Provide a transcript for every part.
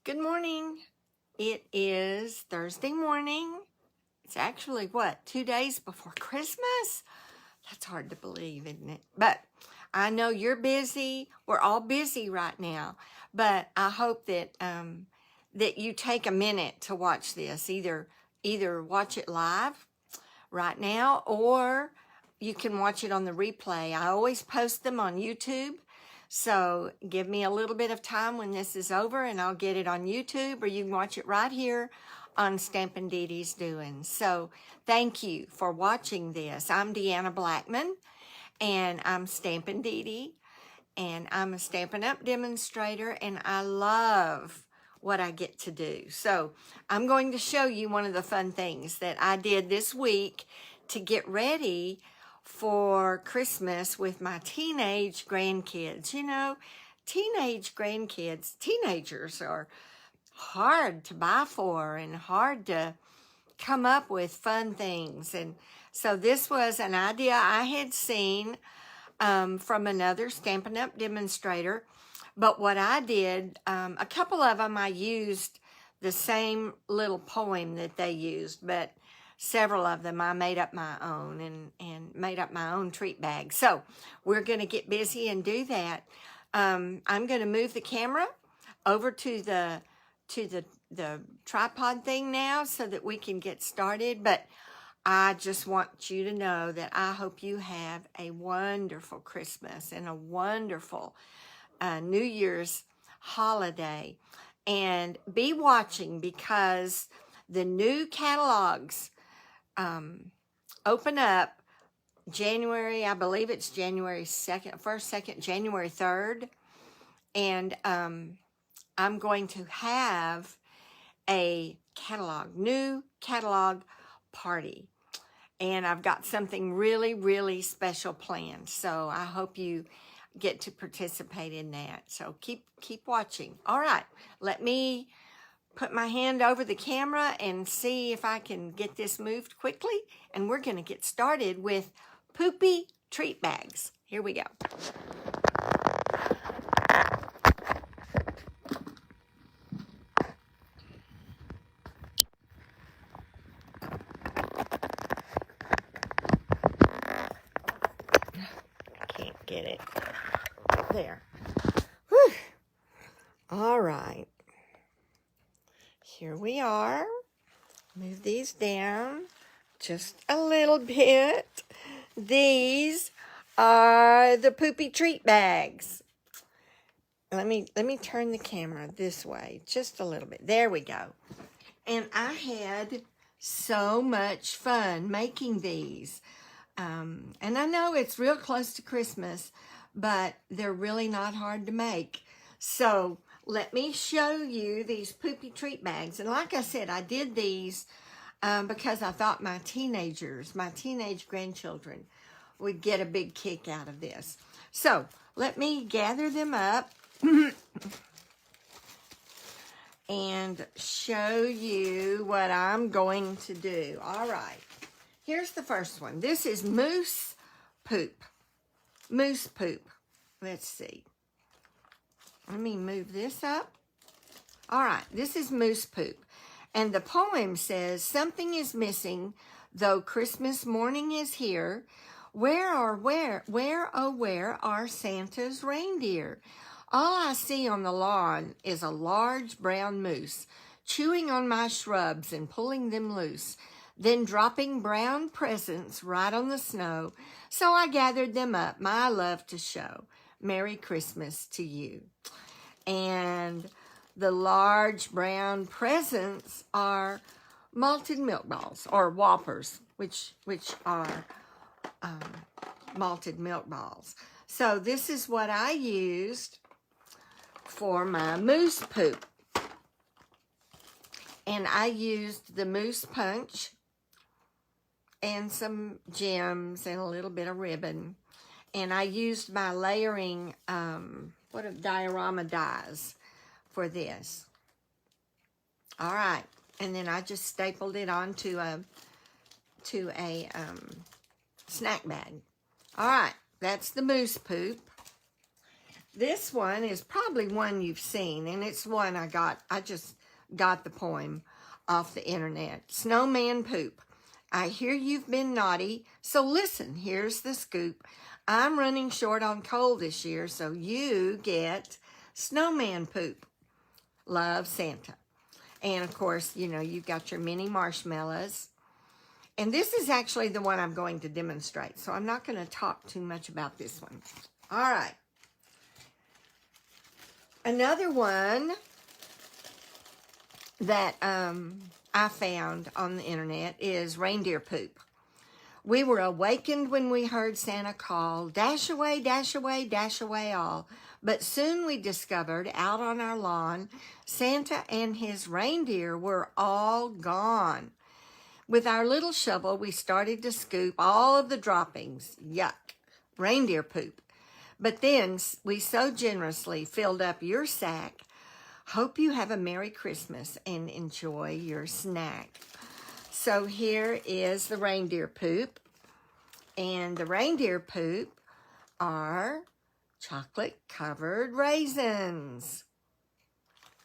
Good morning. It is Thursday morning. It's actually, what, 2 days before Christmas? That's hard to believe, isn't it? But I know you're busy. We're all busy right now. But I hope that that you take a minute to watch this. Either watch it live right now, or you can watch it on the replay. I always post them on YouTube. So give me a little bit of time when this is over and I'll get it on YouTube, or you can watch it right here on Stampinedede's Doing. So thank you for watching this. I'm Deanna Blackman and I'm Stampindede, and I'm a Stampin' Up demonstrator, and I love what I get to do. So I'm going to show you one of the fun things that I did this week to get ready for Christmas with my teenage grandkids. You know, teenagers are hard to buy for and hard to come up with fun things. And so this was an idea I had seen from another Stampin' Up demonstrator. But what I did, a couple of them I used the same little poem that they used, but several of them I made up my own and made up my own treat bag. So we're going to get busy and do that. I'm going to move the camera over to the tripod thing now so that we can get started. But I just want you to know that I hope you have a wonderful Christmas and a wonderful New Year's holiday. And be watching, because the new catalogs open up January, I believe it's January 2nd, 1st, 2nd, January 3rd. And I'm going to have a new catalog party. And I've got something really, really special planned. So I hope you get to participate in that. So keep watching. All right, let me put my hand over the camera and see if I can get this moved quickly. And we're going to get started with poopy treat bags. Here we go. Can't get it. There. Whew. All right. Here we are. Move these down just a little bit. These are the poopy treat bags. Let me turn the camera this way just a little bit. There we go. And I had so much fun making these. And I know it's real close to Christmas, but they're really not hard to make. So let me show you these poopy treat bags. And like I said, I did these because I thought my teenage grandchildren would get a big kick out of this. So let me gather them up and show you what I'm going to do. All right. Here's the first one. This is Moose Poop. Moose Poop. Let's see. Let me move this up. All right, this is Moose Poop. And the poem says, something is missing, though Christmas morning is here. Where are Santa's reindeer? All I see on the lawn is a large brown moose, chewing on my shrubs and pulling them loose, then dropping brown presents right on the snow. So I gathered them up, my love to show. Merry Christmas to you. And the large brown presents are malted milk balls, or whoppers, which are malted milk balls. So this is what I used for my moose poop. And I used the moose punch and some gems and a little bit of ribbon. And I used my layering diorama dies for this. All right, and then I just stapled it onto a snack bag. All right, that's the moose poop. This one is probably one you've seen, and it's one I just got the poem off the internet. Snowman Poop. I hear you've been naughty, so listen, here's the scoop. I'm running short on coal this year, so you get snowman poop. Love, Santa. And, of course, you know, you've got your mini marshmallows. And this is actually the one I'm going to demonstrate, so I'm not going to talk too much about this one. All right. Another one that I found on the internet is Reindeer Poop. We were awakened when we heard Santa call, dash away, dash away, dash away all. But soon we discovered out on our lawn, Santa and his reindeer were all gone. With our little shovel, we started to scoop all of the droppings. Yuck, reindeer poop. But then we so generously filled up your sack. Hope you have a Merry Christmas and enjoy your snack. So here is the reindeer poop. And the reindeer poop are chocolate-covered raisins.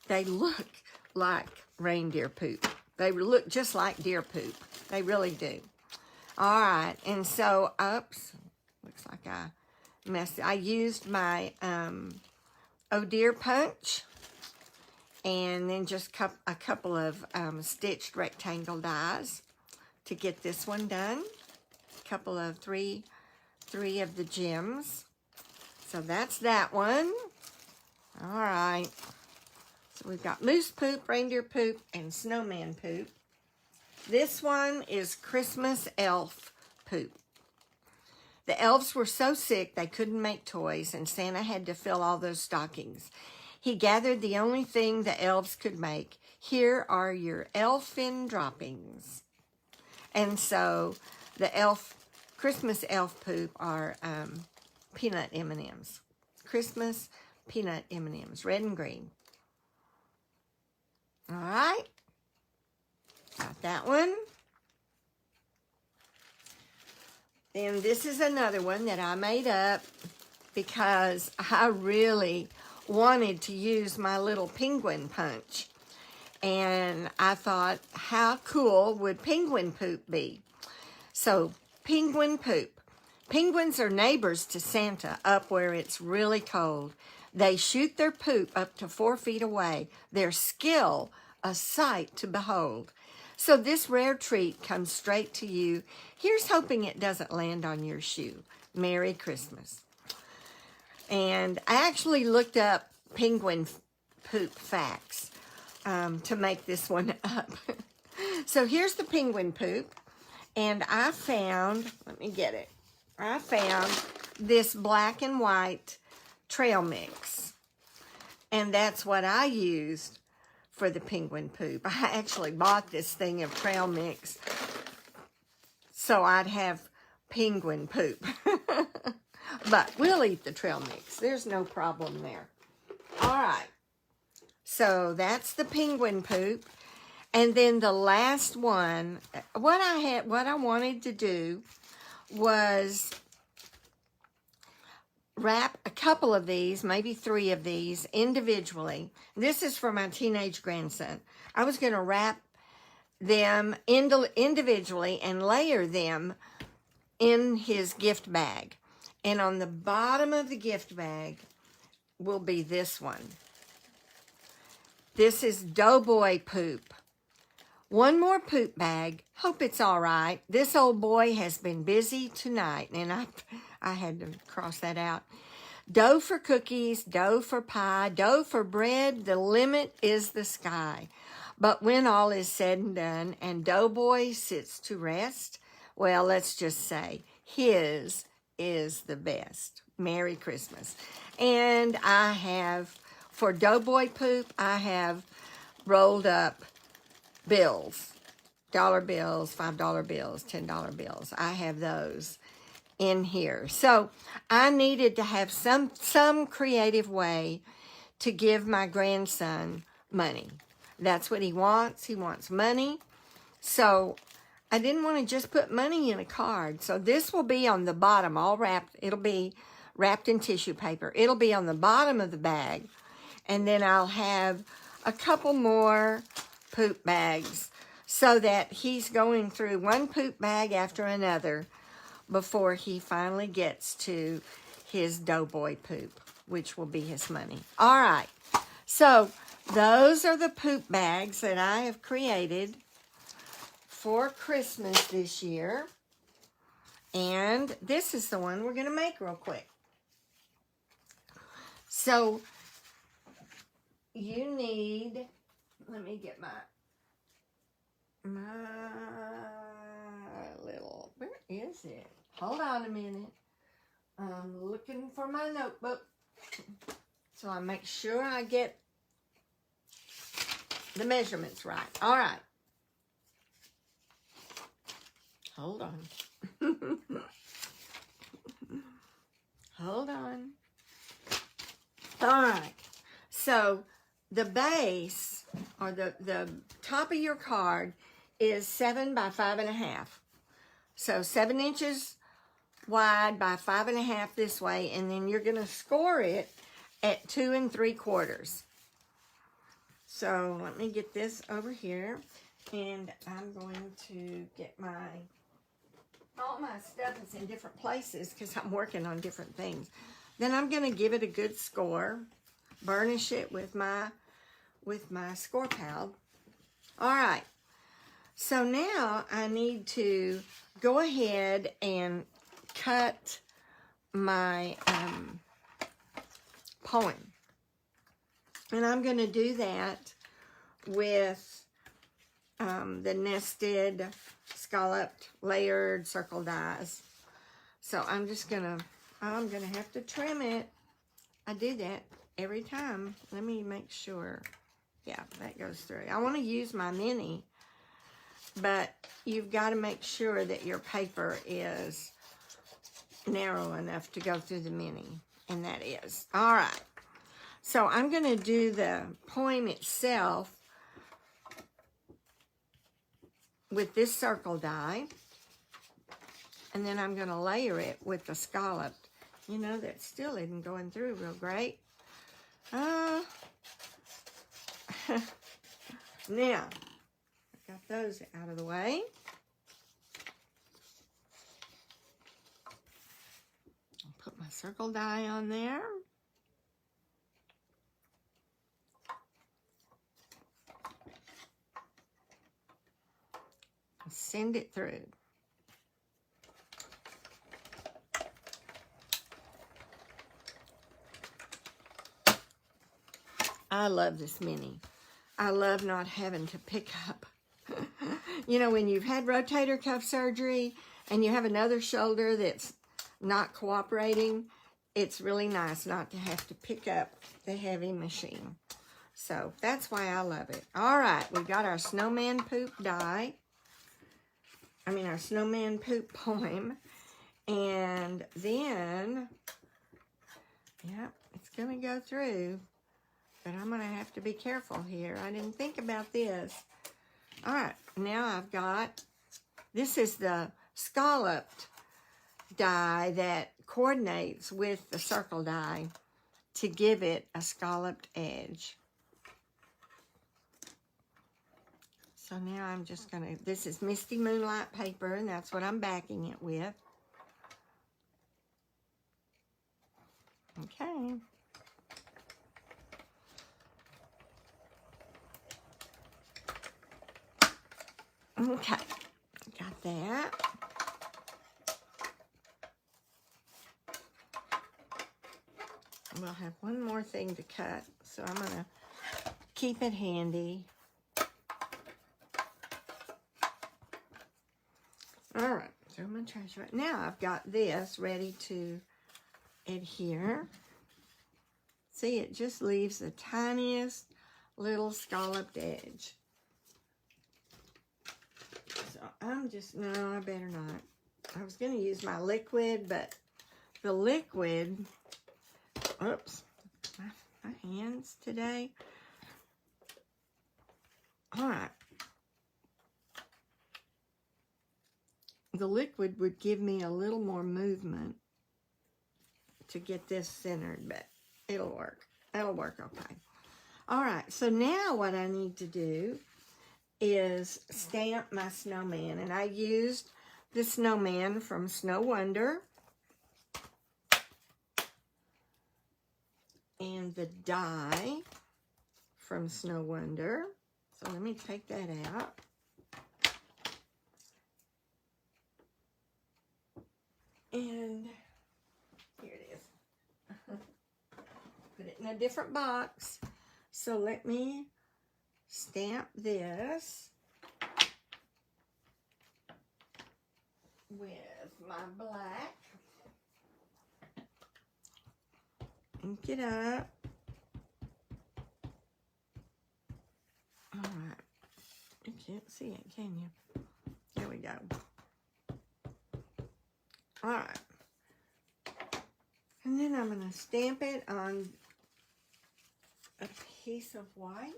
They look like reindeer poop. They look just like deer poop. They really do. All right, and so, oops, looks like I messed. I used my Oh Dear punch, and then just a couple of stitched rectangle dies to get this one done. A couple of three of the gems. So that's that one. All right. So we've got moose poop, reindeer poop, and snowman poop. This one is Christmas elf poop. The elves were so sick they couldn't make toys, and Santa had to fill all those stockings. He gathered the only thing the elves could make. Here are your elfin droppings. And so the Christmas elf poop are peanut M&Ms. Christmas peanut M&Ms, red and green. All right. Got that one. Then this is another one that I made up because I really wanted to use my little penguin punch. And I thought, how cool would penguin poop be? So, penguin poop. Penguins are neighbors to Santa up where it's really cold. They shoot their poop up to 4 feet away. Their skill, a sight to behold. So this rare treat comes straight to you. Here's hoping it doesn't land on your shoe. Merry Christmas. And I actually looked up penguin poop facts to make this one up. So here's the penguin poop. And I found, let me get it. I found this black and white trail mix. And that's what I used for the penguin poop. I actually bought this thing of trail mix so I'd have penguin poop. But we'll eat the trail mix. There's no problem there. All right. So that's the penguin poop. And then the last one, what I wanted to do was wrap a couple of these, maybe 3 of these individually. This is for my teenage grandson. I was going to wrap them individually and layer them in his gift bag. And on the bottom of the gift bag will be this one. This is Doughboy Poop. One more poop bag. Hope it's all right. This old boy has been busy tonight. And I had to cross that out. Dough for cookies, dough for pie, dough for bread. The limit is the sky. But when all is said and done and Doughboy sits to rest, well, let's just say his is the best. Merry Christmas. And I have, for Doughboy Poop, I have rolled up bills, dollar bills, $5 bills, $10 bills. I have those in here. So I needed to have some creative way to give my grandson money. That's what he wants. He wants money. So I didn't want to just put money in a card. So this will be on the bottom, all wrapped. It'll be wrapped in tissue paper. It'll be on the bottom of the bag. And then I'll have a couple more poop bags so that he's going through one poop bag after another before he finally gets to his Doughboy poop, which will be his money. All right. So those are the poop bags that I have created for Christmas this year. And this is the one we're going to make real quick. So you need, let me get my little, where is it? Hold on a minute. I'm looking for my notebook. So I make sure I get the measurements right. All right. Hold on. Hold on. All right. So the base, or the top of your card, is 7 by 5.5. So 7 inches wide by 5.5 this way, and then you're going to score it at 2 3/4. So let me get this over here, and I'm going to get all my stuff is in different places because I'm working on different things. Then I'm going to give it a good score, burnish it with my score pal. All right. So now I need to go ahead and cut my poem. And I'm going to do that with the nested, scalloped, layered circle dies. So I'm going to have to trim it. I do that every time. Let me make sure. Yeah, that goes through. I want to use my mini, but you've got to make sure that your paper is narrow enough to go through the mini, and that is. All right. So I'm going to do the poem itself with this circle die, and then I'm going to layer it with the scalloped. You know, that still isn't going through real great. Now, I've got those out of the way. I'll put my circle die on there. And send it through. I love this mini. I love not having to pick up. You know, when you've had rotator cuff surgery and you have another shoulder that's not cooperating, it's really nice not to have to pick up the heavy machine. So that's why I love it. All right, we got our snowman poop die. Our snowman poop poem. And then, yeah, it's going to go through. But I'm going to have to be careful here. I didn't think about this. All right, now I've got, this is the scalloped die that coordinates with the circle die to give it a scalloped edge. So now I'm just going to, this is Misty Moonlight paper, and that's what I'm backing it with. Okay. Okay, got that. We'll have one more thing to cut, so I'm going to keep it handy. All right, throw my trash right now. I've got this ready to adhere. See, it just leaves the tiniest little scalloped edge. So I'm just, no, I better not. I was going to use my liquid, but the liquid, oops, my hands today. All right. The liquid would give me a little more movement to get this centered, but it'll work. It'll work okay. All right, so now what I need to do is stamp my snowman. And I used the snowman from Snow Wonder. And the die from Snow Wonder. So let me take that out. And here it is. Put it in a different box. So let me stamp this with my black. Ink it up. All right. You can't see it, can you? There we go. All right. And then I'm going to stamp it on a piece of white.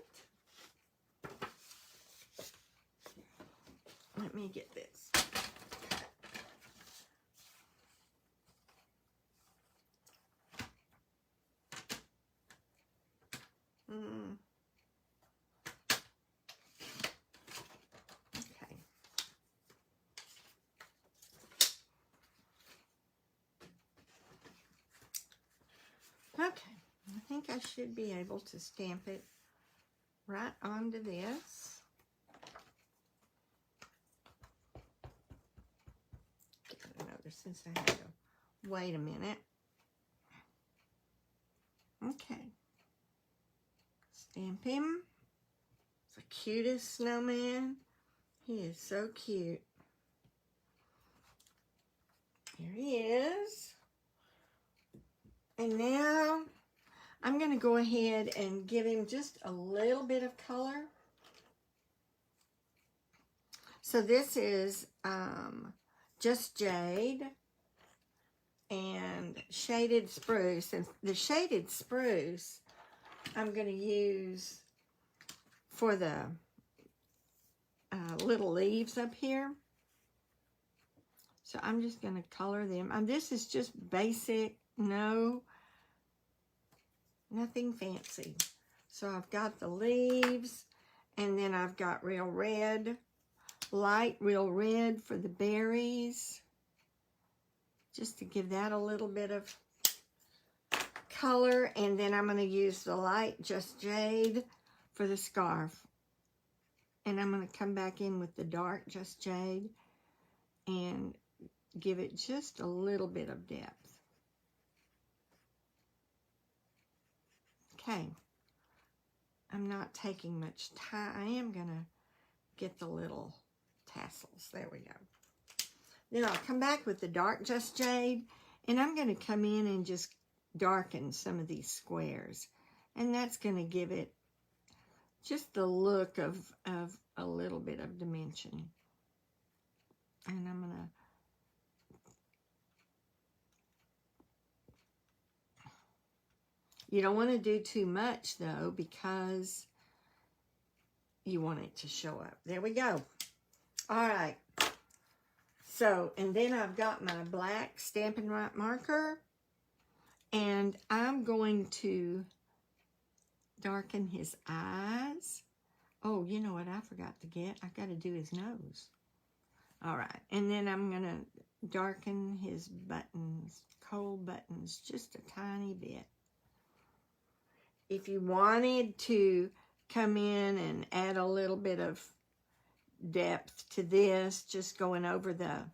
Let me get this. Okay. Okay, I think I should be able to stamp it right onto this. Get another since I had to wait a minute. Okay. Stamp him. It's the cutest snowman. He is so cute. Here he is. And now I'm going to go ahead and give him just a little bit of color. So this is Just Jade and Shaded Spruce. And the Shaded Spruce I'm going to use for the little leaves up here. So I'm just going to color them. This is just basic, nothing fancy. So I've got the leaves, and then I've got real red, light real red for the berries, just to give that a little bit of color. And then I'm going to use the light Just Jade for the scarf. And I'm going to come back in with the dark Just Jade and give it just a little bit of depth. Okay. I'm not taking much time. I am going to get the little tassels. There we go. Then I'll come back with the dark Just Jade, and I'm going to come in and just darken some of these squares. And that's going to give it just the look of a little bit of dimension. And I'm going to you don't want to do too much, though, because you want it to show up. There we go. All right. So, and then I've got my black Stampin' Up marker, and I'm going to darken his eyes. Oh, you know what I forgot to get? I got to do his nose. All right. And then I'm going to darken his buttons, cold buttons, just a tiny bit. If you wanted to come in and add a little bit of depth to this, just going over the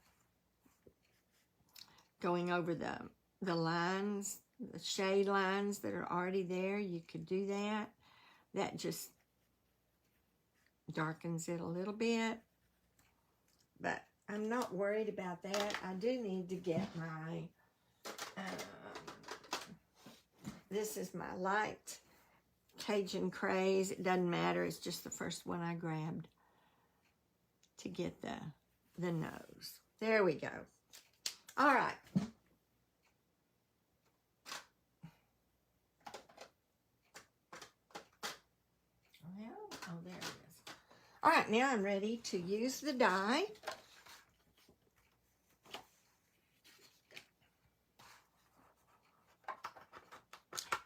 lines, the shade lines that are already there, you could do that. That just darkens it a little bit. But I'm not worried about that. I do need to get my this is my light Cajun Craze. It doesn't matter. It's just the first one I grabbed to get the nose. There we go. All right. Well, oh, there it is. All right, now I'm ready to use the die.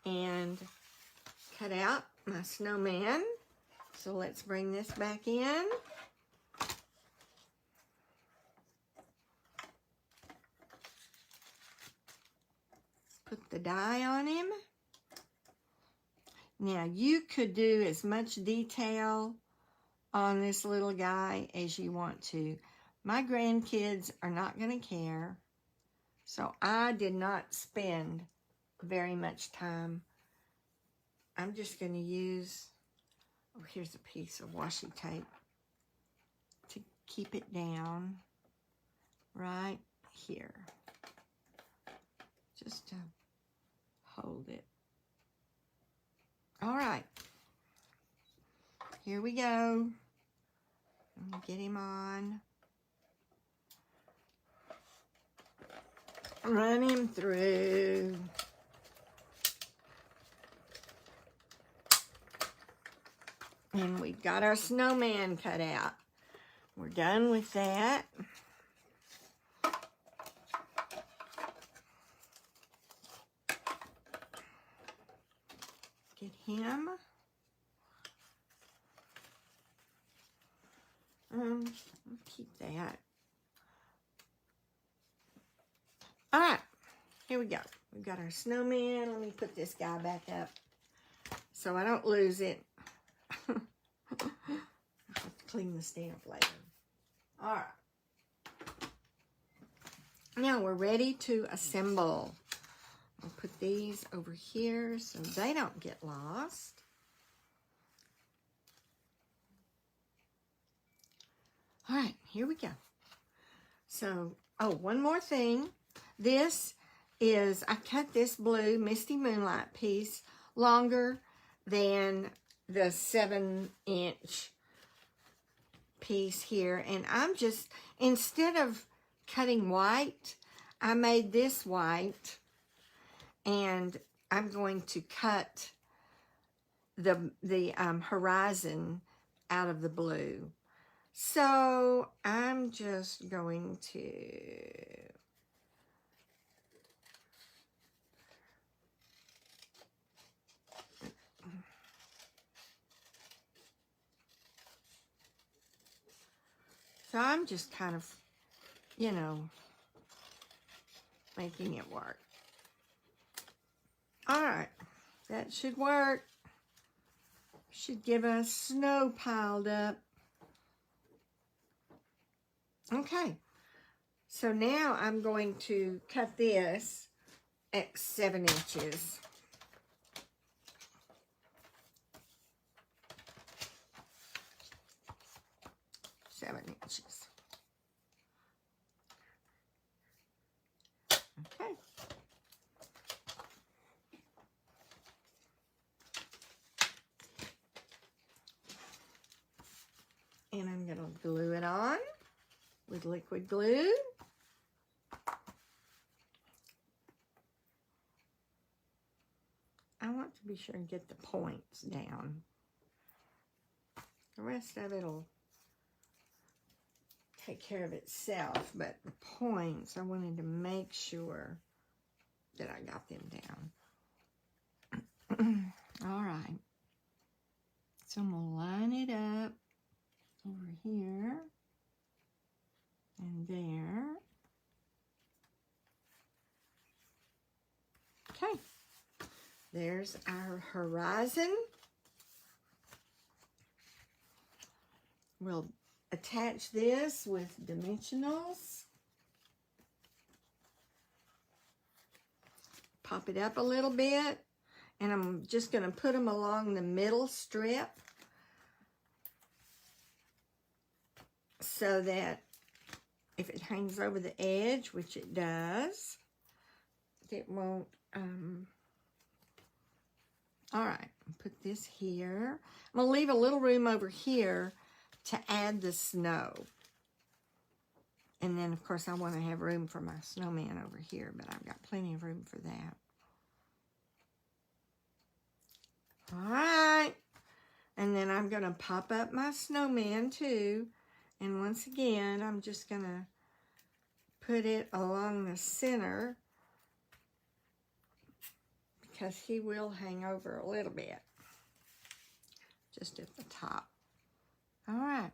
and cut out my snowman. So let's bring this back in. Put the die on him. Now you could do as much detail on this little guy as you want to. My grandkids are not going to care. So I did not spend very much time. I'm just going to use, oh, here's a piece of washi tape to keep it down right here. Just to hold it. All right. Here we go. I'm going to get him on. Run him through. And we've got our snowman cut out. We're done with that. Get him. Keep that. All right, here we go. We've got our snowman. Let me put this guy back up so I don't lose it. I'll have to clean the stamp later. All right. Now we're ready to assemble. I'll put these over here so they don't get lost. All right, here we go. So, oh, one more thing. This is, I cut this blue Misty Moonlight piece longer than the 7-inch piece here. And I'm just, instead of cutting white, I made this white. And I'm going to cut the horizon out of the blue. So I'm just going to kind of, you know, making it work. All right, that should work. Should give us snow piled up. Okay, so now I'm going to cut this at 7 inches. Okay. And I'm going to glue it on with liquid glue. I want to be sure and get the points down. The rest of it will take care of itself, but the points, I wanted to make sure that I got them down. All right. So I'm going to line it up over here and there. Okay. There's our horizon. We'll attach this with dimensionals. Pop it up a little bit. And I'm just going to put them along the middle strip so that if it hangs over the edge, which it does, it won't, all right, put this here. I'm going to leave a little room over here to add the snow. And then, of course, I want to have room for my snowman over here, but I've got plenty of room for that. All right. And then I'm going to pop up my snowman, too. And once again, I'm just going to put it along the center because he will hang over a little bit. Just at the top. All right.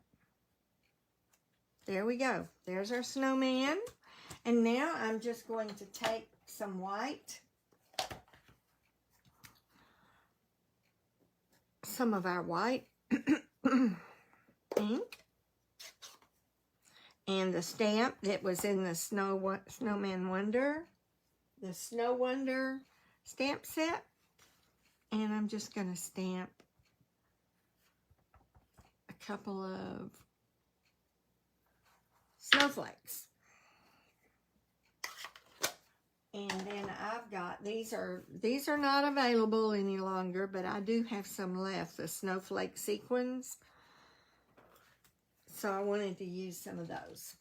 There we go. There's our snowman. And now I'm just going to take some white, some of our white ink, and the stamp that was in the Snowman Wonder, the Snow Wonder stamp set. And I'm just going to stamp a couple of snowflakes. And then I've got, these are not available any longer, but I do have some left, the snowflake sequins. So I wanted to use some of those.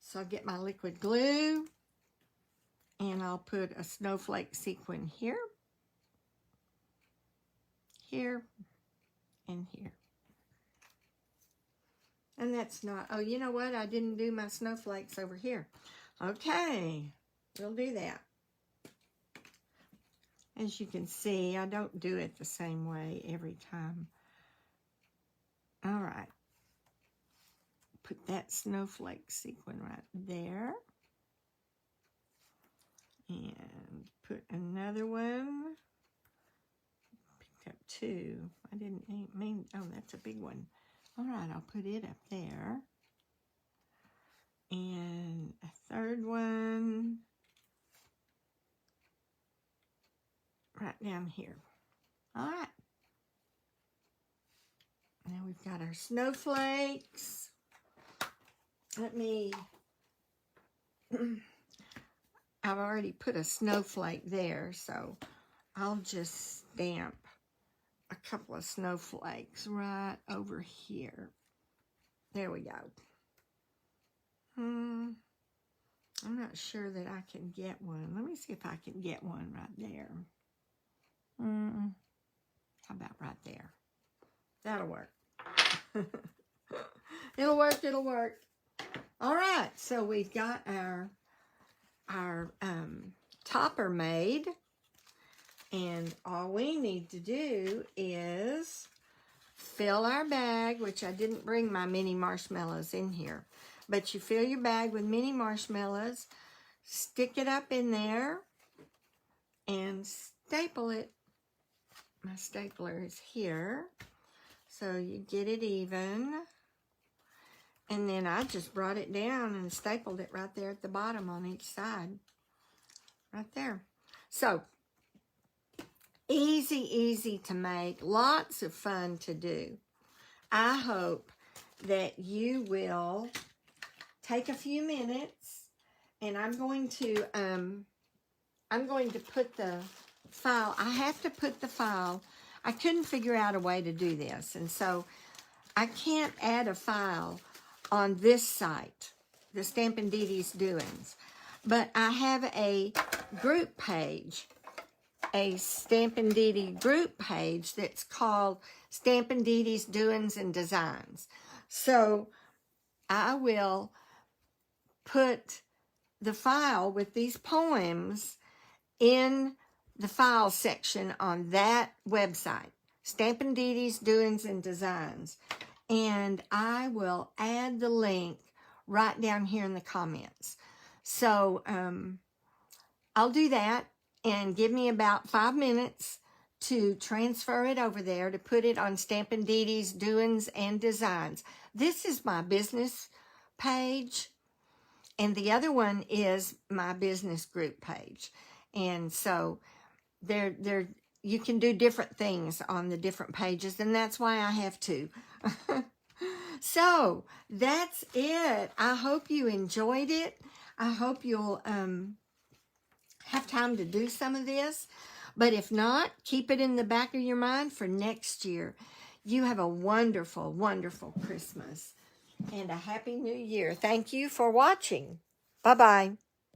So I'll get my liquid glue, and I'll put a snowflake sequin here, here, and here. And that's not, oh, you know what? I didn't do my snowflakes over here. Okay, we'll do that. As you can see, I don't do it the same way every time. All right. Put that snowflake sequin right there. And put another one. Picked up two. I didn't mean, oh, that's a big one. All right, I'll put it up there. And a third one right down here. All right. Now we've got our snowflakes. Let me, I've already put a snowflake there, so I'll just stamp a couple of snowflakes right over here. There we go. I'm not sure that I can get one. Let me see if I can get one right there. How about right there? That'll work. It'll work, it'll work. All right, so we've got our topper made. And all we need to do is fill our bag, which I didn't bring my mini marshmallows in here. But you fill your bag with mini marshmallows, stick it up in there, and staple it. My stapler is here, so you get it even. And then I just brought it down and stapled it right there at the bottom on each side. Right there. So, easy, easy to make. Lots of fun to do. I hope that you will take a few minutes, and I'm going to put the file. I have to put the file. I couldn't figure out a way to do this, and so I can't add a file on this site, the Stampidede's Doings, but I have a group page, a Stampindede group page that's called Stampidede's Doings and Designs. So I will put the file with these poems in the file section on that website, Stampidede's Doings and Designs. And I will add the link right down here in the comments. So I'll do that, and give me about 5 minutes to transfer it over there, to put it on Stampidede's Doings and Designs. This is my business page, and the other one is my business group page. And so you can do different things on the different pages, and that's why I have two. So that's it. I hope you enjoyed it. I hope you'll have time to do some of this. But if not, keep it in the back of your mind for next year. You have a wonderful, wonderful Christmas and a Happy New Year. Thank you for watching. Bye-bye.